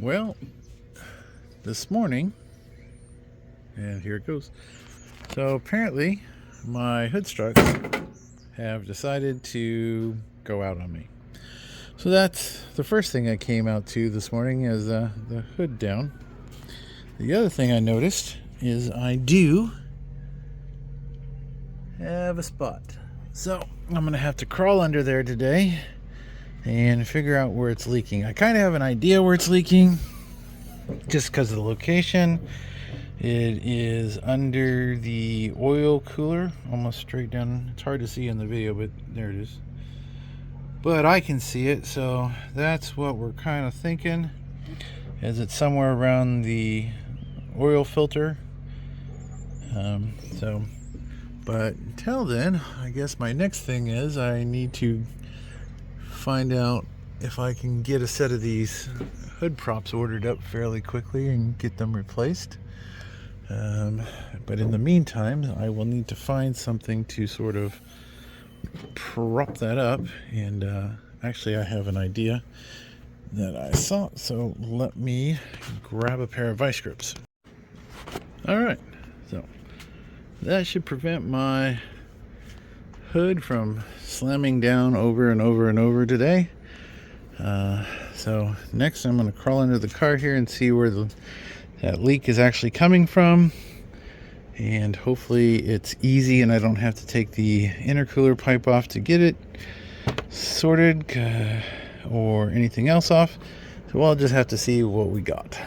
Well, this morning, and here it goes. So apparently, my hood struts have decided to go out on me. So that's the first thing I came out to this morning, is the hood down. The other thing I noticed is I do have a spot. So I'm going to have to crawl under there today and figure out where it's leaking. I kind of have an idea where it's leaking just because of the location. It is under the oil cooler, almost straight down. It's hard to see in the video, but there it is. But I can see it, so that's what we're kind of thinking, is it's somewhere around the oil filter. But until then, I guess my next thing is I need to find out if I can get a set of these hood props ordered up fairly quickly and get them replaced. But in the meantime, I will need to find something to sort of prop that up. And actually, I have an idea that I saw, so let me grab a pair of vice grips. All right, so that should prevent my hood from slamming down over and over and over today. So next I'm going to crawl under the car here and see where that leak is actually coming from, and hopefully it's easy and I don't have to take the intercooler pipe off to get it sorted or anything else off. So we'll just have to see what we got.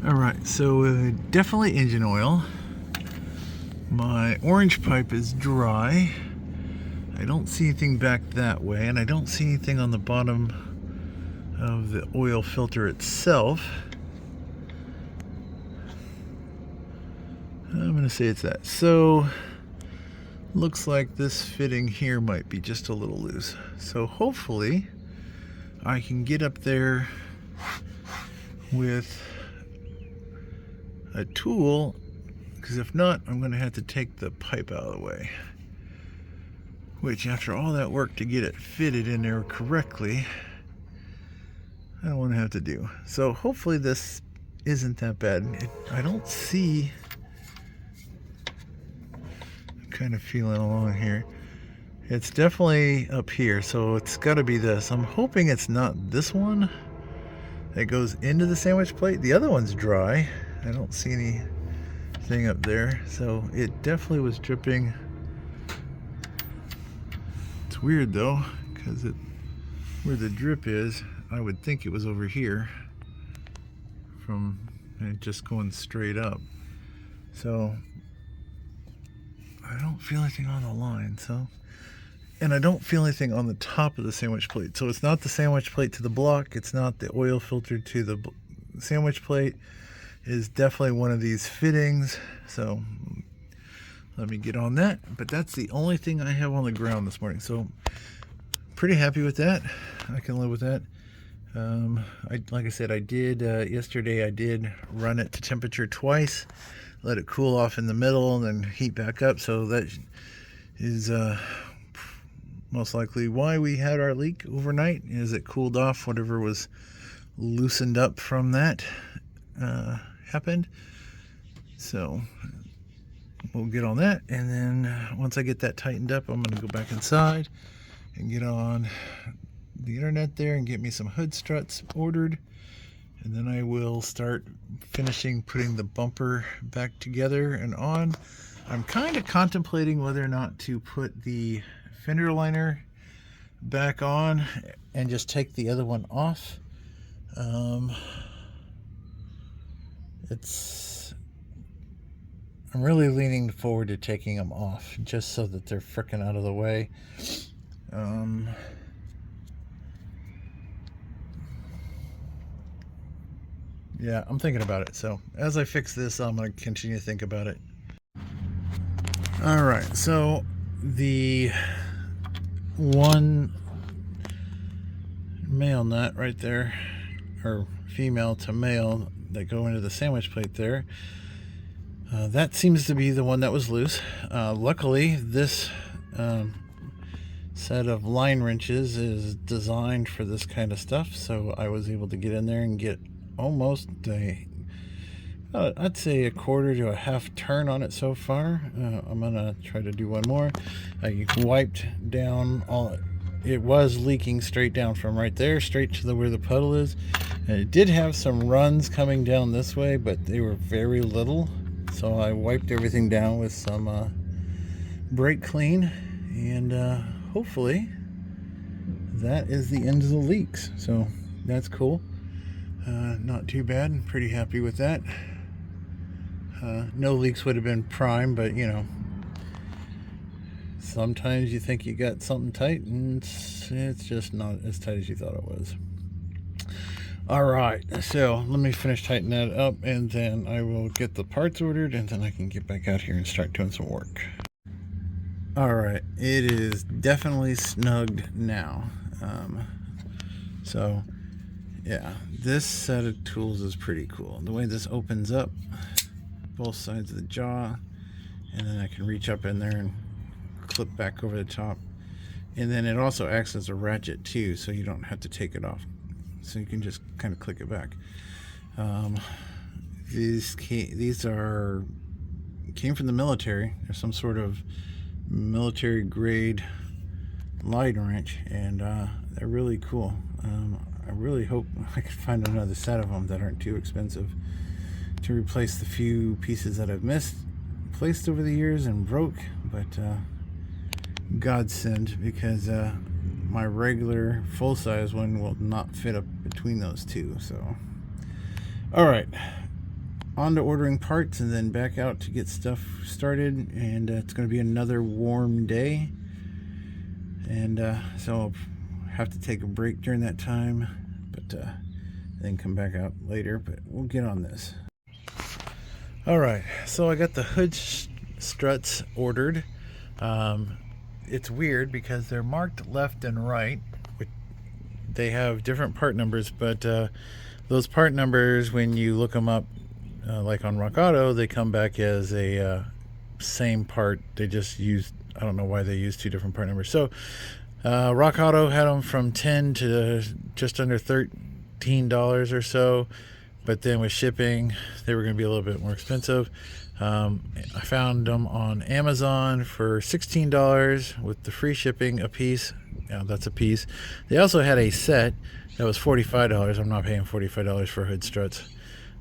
Alright, so definitely engine oil. My orange pipe is dry. I don't see anything back that way, and I don't see anything on the bottom of the oil filter itself. I'm going to say it's that. So, looks like this fitting here might be just a little loose. So hopefully I can get up there with a tool, because if not, I'm going to have to take the pipe out of the way, which after all that work to get it fitted in there correctly, I don't want to have to do. So hopefully this isn't that bad. I don't see, I'm kind of feeling along here. It's definitely up here, so it's got to be this. I'm hoping it's not this one that goes into the sandwich plate. The other one's dry. I don't see anything up there, so it definitely was dripping. It's weird though, because where the drip is, I would think it was over here from it just going straight up. So I don't feel anything on the line, and I don't feel anything on the top of the sandwich plate. So it's not the sandwich plate to the block, it's not the oil filter to the sandwich plate. It is definitely one of these fittings. So let me get on that. But that's the only thing I have on the ground this morning, so pretty happy with that. I can live with that. Like I said, I did yesterday, I did run it to temperature twice, let it cool off in the middle, and then heat back up. So that is most likely why we had our leak overnight, is it cooled off whatever was loosened up from that happened. So we'll get on that, and then once I get that tightened up, I'm going to go back inside and get on the internet there and get me some hood struts ordered, and then I will start finishing putting the bumper back together and on. I'm kind of contemplating whether or not to put the fender liner back on and just take the other one off. I'm really leaning forward to taking them off just so that they're frickin' out of the way. Yeah, I'm thinking about it. So as I fix this, I'm going to continue to think about it. All right, so the one male nut right there, or female to male, that go into the sandwich plate there, that seems to be the one that was loose. Luckily, this set of line wrenches is designed for this kind of stuff, so I was able to get in there and get almost I'd say a quarter to a half turn on it so far. I'm gonna try to do one more. I wiped down all. It was leaking straight down from right there, straight to where the puddle is. And it did have some runs coming down this way, but they were very little. So I wiped everything down with some brake clean, and hopefully that is the end of the leaks. So that's cool. Not too bad. I'm pretty happy with that. No leaks would have been prime, but you know, sometimes you think you got something tight and it's just not as tight as you thought it was. All right, so let me finish tightening that up, and then I will get the parts ordered, and then I can get back out here and start doing some work. All right, it is definitely snugged now. So yeah, this set of tools is pretty cool. The way this opens up both sides of the jaw, and then I can reach up in there and clip back over the top, and then it also acts as a ratchet too, so you don't have to take it off, so you can just kind of click it back. These came from the military. They're some sort of military grade line wrench, and they're really cool. I really hope I can find another set of them that aren't too expensive to replace the few pieces that I've placed over the years and broke, but godsend, because my regular full-size one will not fit up between those two. So all right, on to ordering parts and then back out to get stuff started. And it's going to be another warm day, and so I'll have to take a break during that time, but then come back out later. But we'll get on this. All right, so I got the hood struts ordered. It's weird because they're marked left and right. They have different part numbers, but those part numbers, when you look them up, like on Rock Auto, they come back as a same part. They just use, I don't know why they use two different part numbers. So Rock Auto had them from $10 to just under $13 or so. But then with shipping, they were going to be a little bit more expensive. I found them on Amazon for $16 with the free shipping a piece. Yeah, that's a piece. They also had a set that was $45. I'm not paying $45 for hood struts.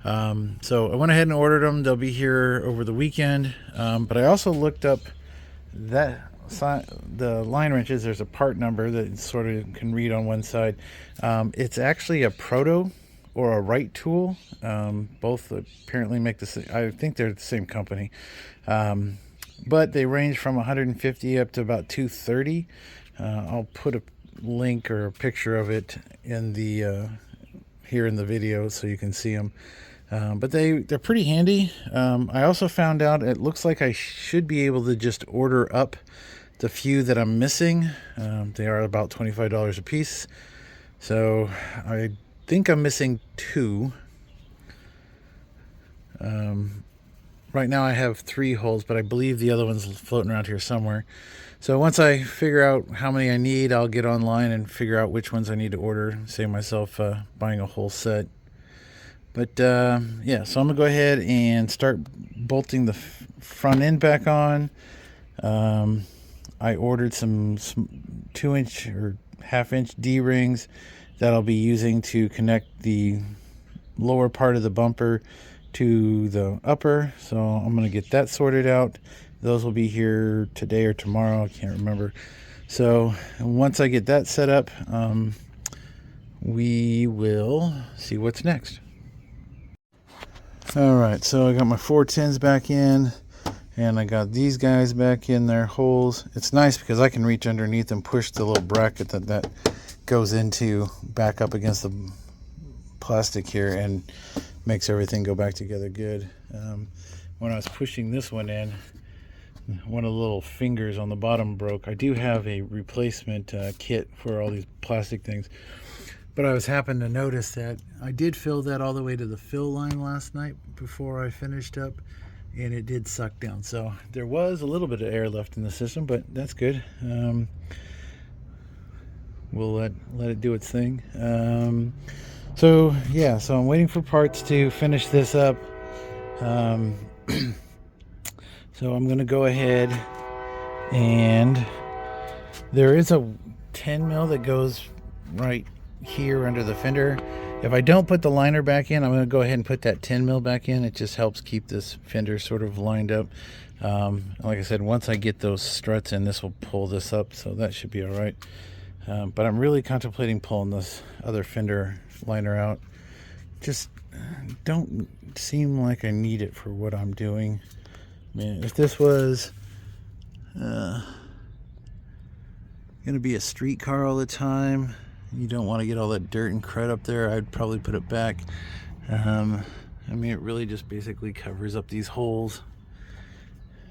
So I went ahead and ordered them. They'll be here over the weekend. But I also looked up the line wrenches. There's a part number that sort of can read on one side. It's actually a Proto or a Right tool. Both apparently make the same. I think they're the same company, but they range from 150 up to about 230. I'll put a link or a picture of it in the here in the video so you can see them. But they're pretty handy. I also found out it looks like I should be able to just order up the few that I'm missing. They are about $25 a piece, so I think I'm missing two. Right now I have 3 holes, but I believe the other one's floating around here somewhere. So once I figure out how many I need, I'll get online and figure out which ones I need to order, save myself buying a whole set. But yeah, so I'm gonna go ahead and start bolting the front end back on. I ordered some 2-inch or 1/2-inch D-rings that I'll be using to connect the lower part of the bumper to the upper. So I'm going to get that sorted out. Those will be here today or tomorrow, I can't remember. So once I get that set up, we will see what's next. All right, so I got my 410s back in, and I got these guys back in their holes. It's nice because I can reach underneath and push the little bracket that goes into back up against the plastic here, and makes everything go back together good. When I was pushing this one in, one of the little fingers on the bottom broke. I do have a replacement kit for all these plastic things, but I was happened to notice that I did fill that all the way to the fill line last night before I finished up, and it did suck down. So there was a little bit of air left in the system, but that's good. we'll let it do its thing. So yeah, so I'm waiting for parts to finish this up. So I'm gonna go ahead, and there is a 10 mil that goes right here under the fender. If I don't put the liner back in, I'm going to go ahead and put that 10 mil back in. It just helps keep this fender sort of lined up. Like I said, once I get those struts in, this will pull this up, so that should be all right. But I'm really contemplating pulling this other fender liner out. Just don't seem like I need it for what I'm doing. I mean, if this was going to be a street car all the time, you don't want to get all that dirt and crud up there, I'd probably put it back. I mean, it really just basically covers up these holes.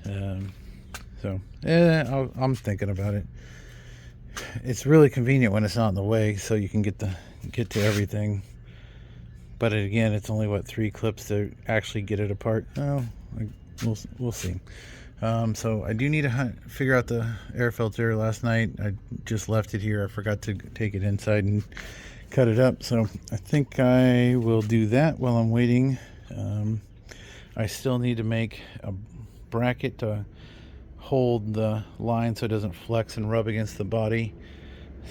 So yeah, I'm thinking about it. It's really convenient when it's not in the way, so you can get to everything. But again, it's only what, 3 clips to actually get it apart. Oh, we'll see. So I do need to figure out the air filter. Last night I just left it here. I forgot to take it inside and cut it up. So I think I will do that while I'm waiting. I still need to make a bracket to hold the line so it doesn't flex and rub against the body.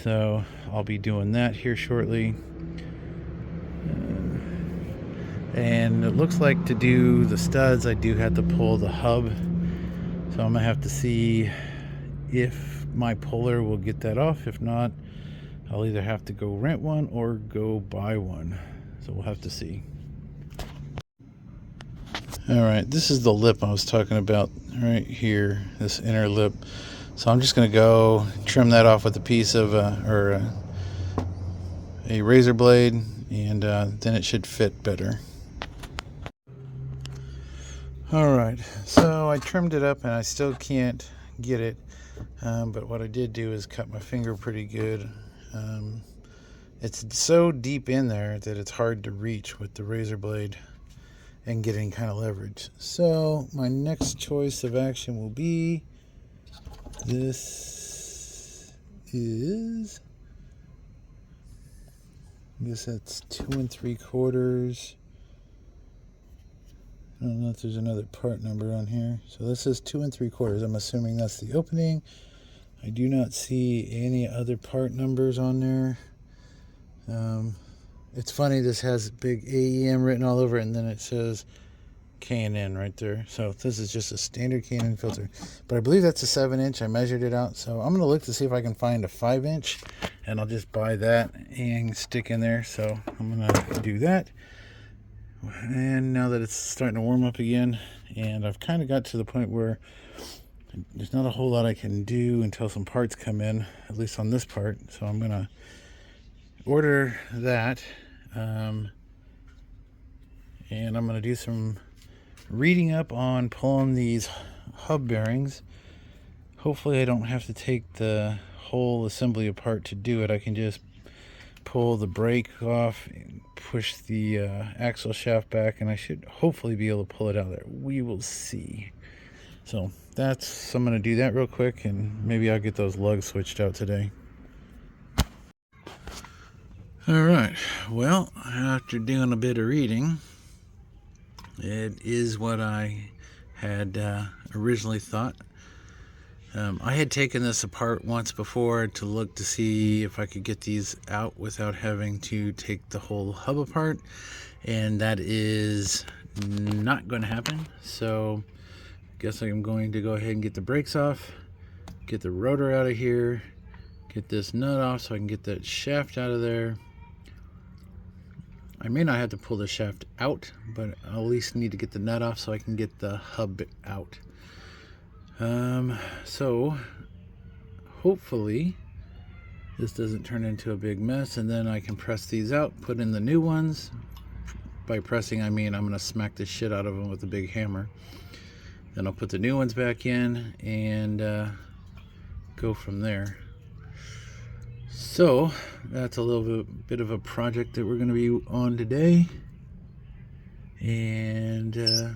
So I'll be doing that here shortly. And it looks like to do the studs, I do have to pull the hub. So I'm gonna have to see if my puller will get that off. If not, I'll either have to go rent one or go buy one. So we'll have to see. All right, this is the lip I was talking about right here, this inner lip. So I'm just gonna go trim that off with a piece of a razor blade, and then it should fit better. Alright, so I trimmed it up and I still can't get it, but what I did do is cut my finger pretty good. It's so deep in there that it's hard to reach with the razor blade and get any kind of leverage. So my next choice of action will be this is, I guess that's 2 3/4. I don't know if there's another part number on here. So this is 2 3/4. I'm assuming that's the opening. I do not see any other part numbers on there. It's funny, this has big AEM written all over it, and then it says K&N right there. So this is just a standard K&N filter. But I believe that's a 7-inch. I measured it out. So I'm going to look to see if I can find a 5-inch, and I'll just buy that and stick in there. So I'm going to do that. And now that it's starting to warm up again, and I've kind of got to the point where there's not a whole lot I can do until some parts come in, at least on this part. So I'm gonna order that, and I'm gonna do some reading up on pulling these hub bearings. Hopefully I don't have to take the whole assembly apart to do it. I can just pull the brake off and push the axle shaft back, and I should hopefully be able to pull it out of there. We will see. So I'm going to do that real quick, and maybe I'll get those lugs switched out today. All right, well, after doing a bit of reading, it is what I had originally thought. I had taken this apart once before to look to see if I could get these out without having to take the whole hub apart, and that is not going to happen. So I guess I'm going to go ahead and get the brakes off, get the rotor out of here, get this nut off so I can get that shaft out of there. I may not have to pull the shaft out, but I'll at least need to get the nut off so I can get the hub out. So hopefully this doesn't turn into a big mess, and then I can press these out, put in the new ones. By pressing, I mean I'm going to smack the shit out of them with a big hammer. Then I'll put the new ones back in and go from there. So that's a little bit of a project that we're going to be on today, and at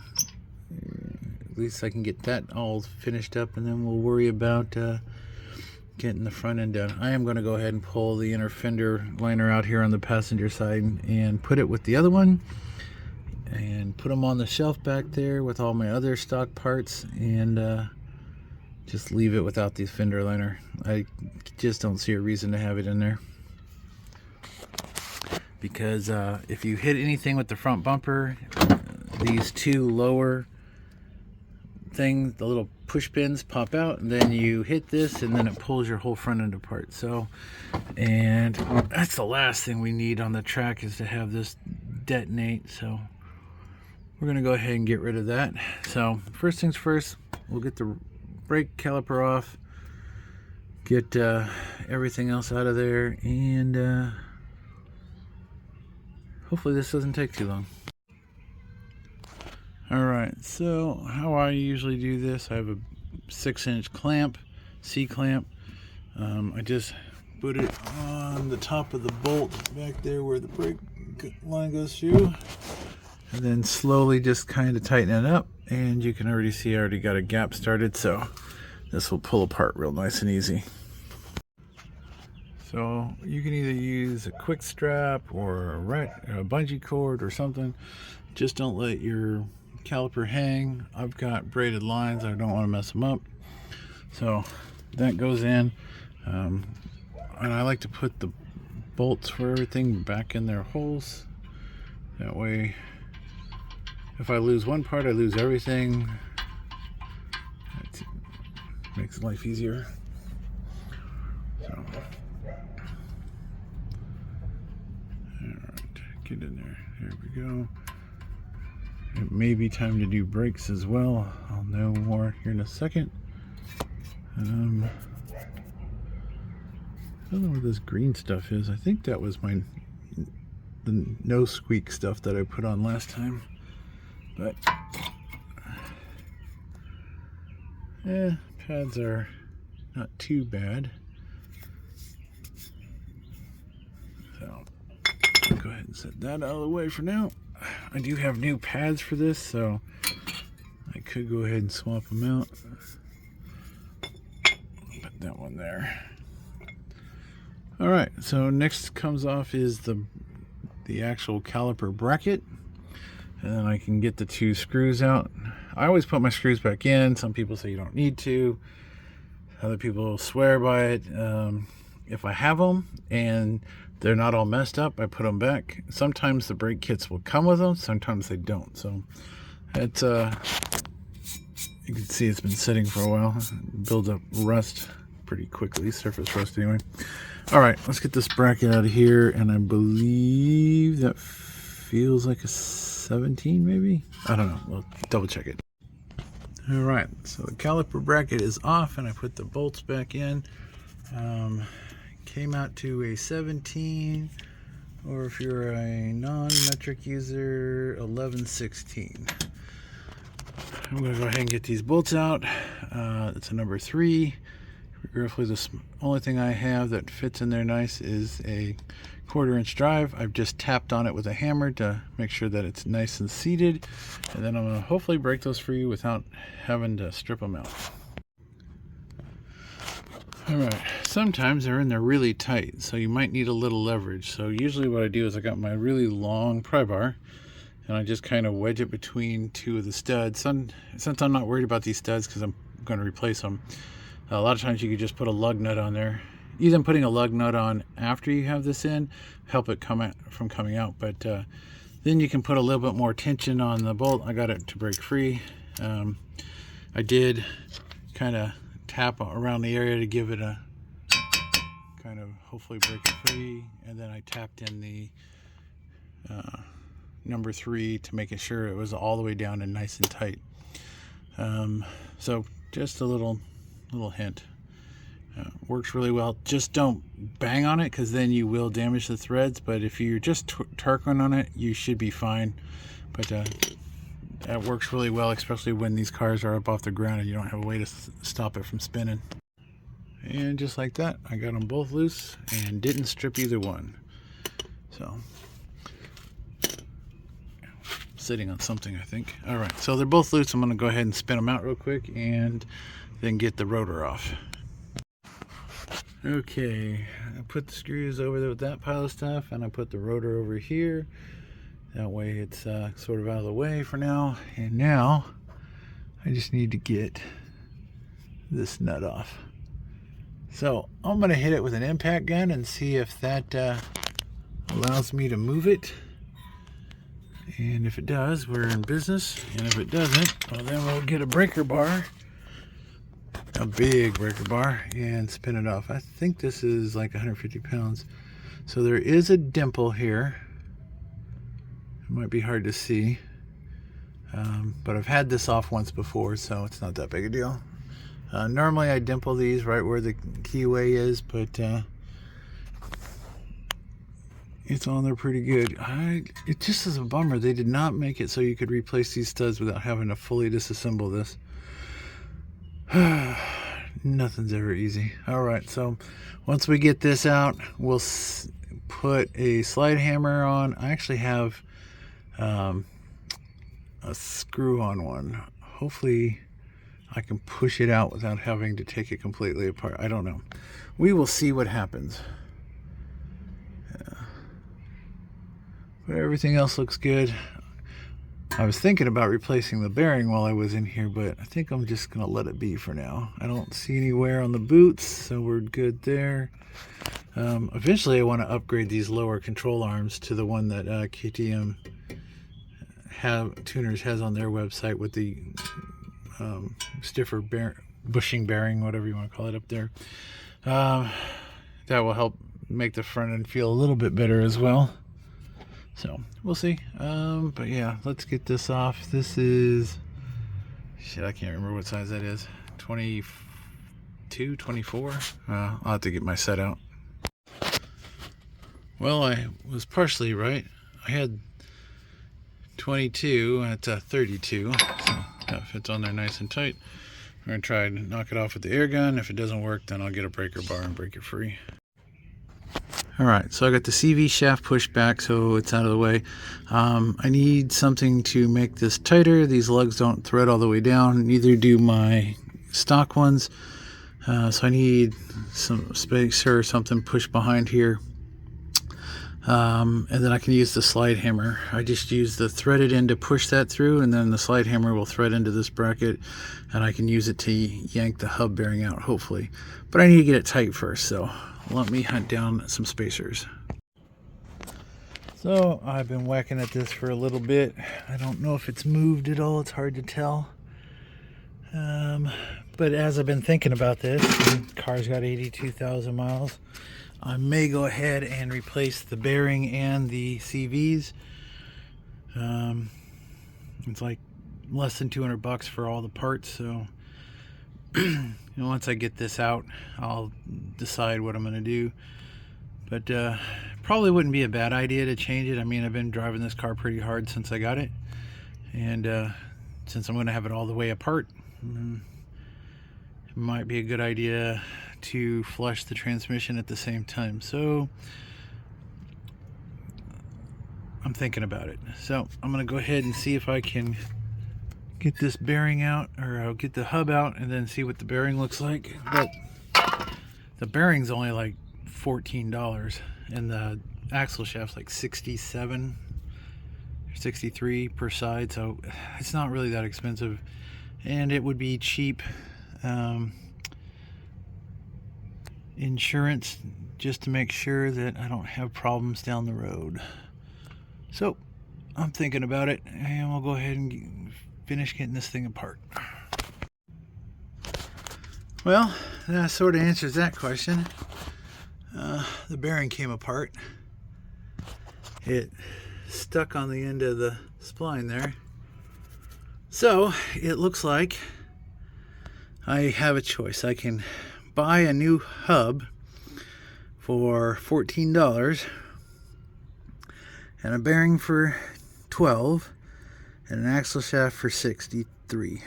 least I can get that all finished up, and then we'll worry about getting the front end done. I am going to go ahead and pull the inner fender liner out here on the passenger side and put it with the other one, and put them on the shelf back there with all my other stock parts, and just leave it without the fender liner. I just don't see a reason to have it in there, because if you hit anything with the front bumper, these two lower things, the little push pins, pop out, and then you hit this and then it pulls your whole front end apart. So, and that's the last thing we need on the track, is to have this detonate. So we're gonna go ahead and get rid of that. So first things first, we'll get the brake caliper off, get everything else out of there, and hopefully this doesn't take too long. Alright, so how I usually do this, I have a 6-inch clamp, C-clamp. I just put it on the top of the bolt back there where the brake line goes through, and then slowly just kind of tighten it up, and you can already see I already got a gap started, so this will pull apart real nice and easy. So you can either use a quick strap or a bungee cord or something. Just don't let your caliper hang. I've got braided lines, I don't want to mess them up, so that goes in, and I like to put the bolts for everything back in their holes. That way, if I lose one part, I lose everything. It makes life easier. So, alright, get in there. There we go. It may be time to do brakes as well. I'll know more here in a second. I don't know where this green stuff is. I think that was the no squeak stuff that I put on last time. But yeah, pads are not too bad. So go ahead and set that out of the way for now. I do have new pads for this, so I could go ahead and swap them out. Put that one there. Alright, so next comes off is the actual caliper bracket, and then I can get the two screws out. I always put my screws back in. Some people say you don't need to. Other people swear by it. If I have them and they're not all messed up, I put them back. Sometimes the brake kits will come with them, sometimes they don't. So it's you can see it's been sitting for a while. It builds up rust pretty quickly, surface rust anyway. All right, let's get this bracket out of here, and I believe that feels like a 17 maybe. I don't know. We'll double check it. All right, so the caliper bracket is off, and I put the bolts back in. Came out to a 17, or if you're a non-metric user, 11/16. I'm going to go ahead and get these bolts out. It's a number 3. Roughly the only thing I have that fits in there nice is a 1/4-inch drive. I've just tapped on it with a hammer to make sure that it's nice and seated, and then I'm going to hopefully break those free without having to strip them out. Alright, sometimes they're in there really tight, so you might need a little leverage. So usually what I do is I got my really long pry bar, and I just kind of wedge it between two of the studs. Since I'm not worried about these studs because I'm going to replace them, a lot of times you could just put a lug nut on there. Even putting a lug nut on after you have this in, help it come out from coming out. But then you can put a little bit more tension on the bolt. I got it to break free. I did kind of tap around the area to give it a kind of hopefully break it free, and then I tapped in the number 3 to make sure it was all the way down and nice and tight. So just a little hint. Works really well. Just don't bang on it, because then you will damage the threads, but if you're just torquing on it, you should be fine. But that works really well, especially when these cars are up off the ground and you don't have a way to stop it from spinning. And just like that, I got them both loose and didn't strip either one. So sitting on something, I think. All right, so they're both loose. I'm going to go ahead and spin them out real quick and then get the rotor off. Okay, I put the screws over there with that pile of stuff, and I put the rotor over here. That way it's sort of out of the way for now. And now I just need to get this nut off. So I'm going to hit it with an impact gun and see if that allows me to move it. And if it does, we're in business. And if it doesn't, well, then we'll get a breaker bar, a big breaker bar, and spin it off. I think this is like 150 pounds. So there is a dimple here. It might be hard to see, but I've had this off once before, so it's not that big a deal. Normally I dimple these right where the keyway is, but it's on there pretty good. It just is a bummer they did not make it so you could replace these studs without having to fully disassemble this. Nothing's ever easy. All right, so once we get this out, we'll put a slide hammer on. I actually have a screw on one. Hopefully I can push it out without having to take it completely apart. I don't know. We will see what happens. But everything else looks good. I was thinking about replacing the bearing while I was in here, but I think I'm just gonna let it be for now. I don't see any wear on the boots, so we're good there. Eventually I want to upgrade these lower control arms to the one that KTM tuners has on their website with the stiffer bushing bearing, whatever you want to call it, up there. That will help make the front end feel a little bit better as well. So we'll see. But yeah, let's get this off. This is, shit, I can't remember what size that is. 22, 24. I'll have to get my set out. Well, I was partially right. I had 22, and it's a 32, so that fits on there nice and tight. We're gonna try and knock it off with the air gun. If it doesn't work, then I'll get a breaker bar and break it free. All right, so I got the CV shaft pushed back so it's out of the way. I need something to make this tighter. These lugs don't thread all the way down, neither do my stock ones. So I need some spacer or something pushed behind here. And then I can use the slide hammer. I just use the threaded end to push that through, and then the slide hammer will thread into this bracket, and I can use it to yank the hub bearing out, hopefully. But I need to get it tight first, so let me hunt down some spacers. So I've been whacking at this for a little bit. I don't know if it's moved at all. It's hard to tell. But as I've been thinking about this, the car's got 82,000 miles. I may go ahead and replace the bearing and the CVs. It's like less than 200 bucks for all the parts, so once I get this out, I'll decide what I'm going to do. But probably wouldn't be a bad idea to change it. I mean, I've been driving this car pretty hard since I got it, and since I'm going to have it all the way apart, it might be a good idea to flush the transmission at the same time. So I'm thinking about it. So I'm going to go ahead and see if I can get this bearing out, or I'll get the hub out and then see what the bearing looks like. But the bearing's only like $14, and the axle shaft's like 67 or 63 per side, so it's not really that expensive, and it would be cheap insurance just to make sure that I don't have problems down the road. So I'm thinking about it, and we'll go ahead and finish getting this thing apart. Well, that sort of answers that question. The bearing came apart. It stuck on the end of the spline there. So it looks like I have a choice. I can buy a new hub for $14 and a bearing for $12 and an axle shaft for $63,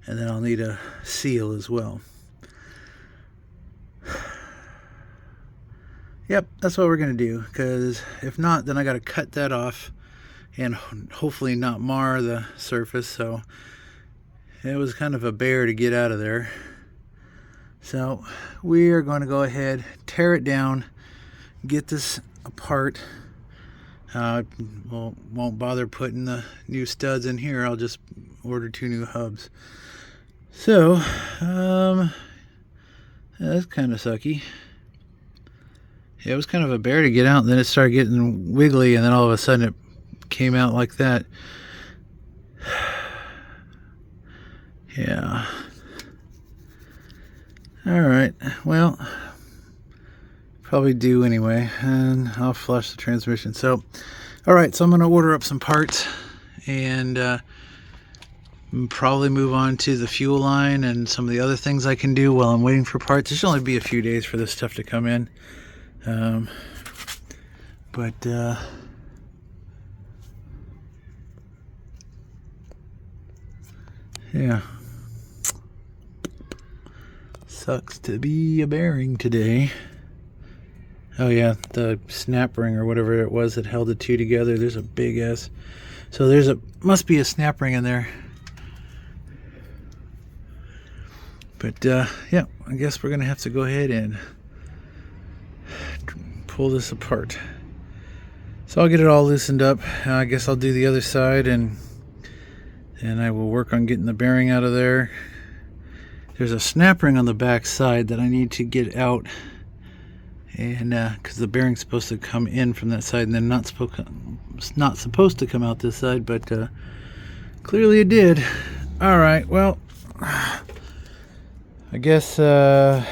and then I'll need a seal as well. Yep, that's what we're gonna do, because if not, then I gotta cut that off and hopefully not mar the surface. So it was kind of a bear to get out of there. So we are going to go ahead, tear it down, get this apart. Won't bother putting the new studs in here. I'll just order 2 new hubs. So that's kind of sucky. Yeah, it was kind of a bear to get out, and then it started getting wiggly, and then all of a sudden it came out like that. Yeah. Alright, well, probably do anyway, and I'll flush the transmission. So, alright, so I'm going to order up some parts, and probably move on to the fuel line and some of the other things I can do while I'm waiting for parts. It should only be a few days for this stuff to come in. Yeah. Sucks to be a bearing today. Oh yeah, the snap ring or whatever it was that held the 2 together. There's a big S. So must be a snap ring in there. But yeah, I guess we're gonna have to go ahead and pull this apart. So I'll get it all loosened up. I guess I'll do the other side, and I will work on getting the bearing out of there. There's a snap ring on the back side that I need to get out, and because the bearing's supposed to come in from that side, and then not supposed to come out this side, but clearly it did. All right, well, I guess I'll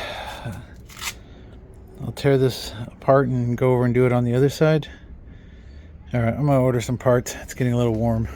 tear this apart and go over and do it on the other side. All right, I'm gonna order some parts. It's getting a little warm.